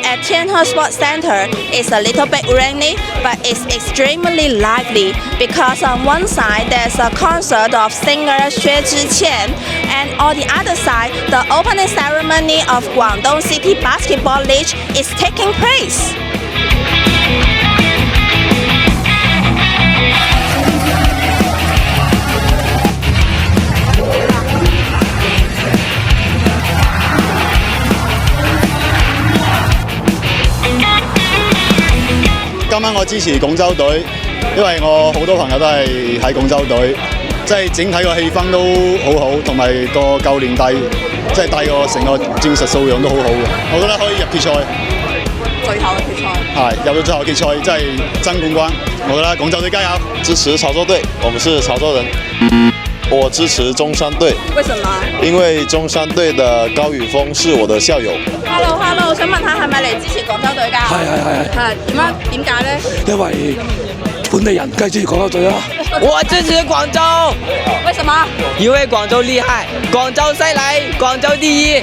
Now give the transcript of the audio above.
At Tianhe Sports Center, it's a little bit rainy, but it's extremely lively because on one side there's a concert of singer Xue Zhiqian, and on the other side, the opening ceremony of Guangdong City Basketball League is taking place.今晚我支持廣州隊，因為我好多朋友都係喺廣州隊，即係整體個氣氛都好好，同埋個教練即係帶個成個戰術素養都好好嘅，我覺得可以入決賽。最後嘅決賽係入到最後決賽，真係爭冠軍。我覺得廣州隊加油！支持潮州隊，我們是潮州人。我支持中山隊。為什麼？因為中山隊的高宇峰是我的校友。Hello， 想問下係咪嚟支持廣州隊㗎？係。點解咧？因為本地人梗係支持廣州隊啦。我支持廣州。為什麼？因為廣州厲害，廣州再來，廣州第一。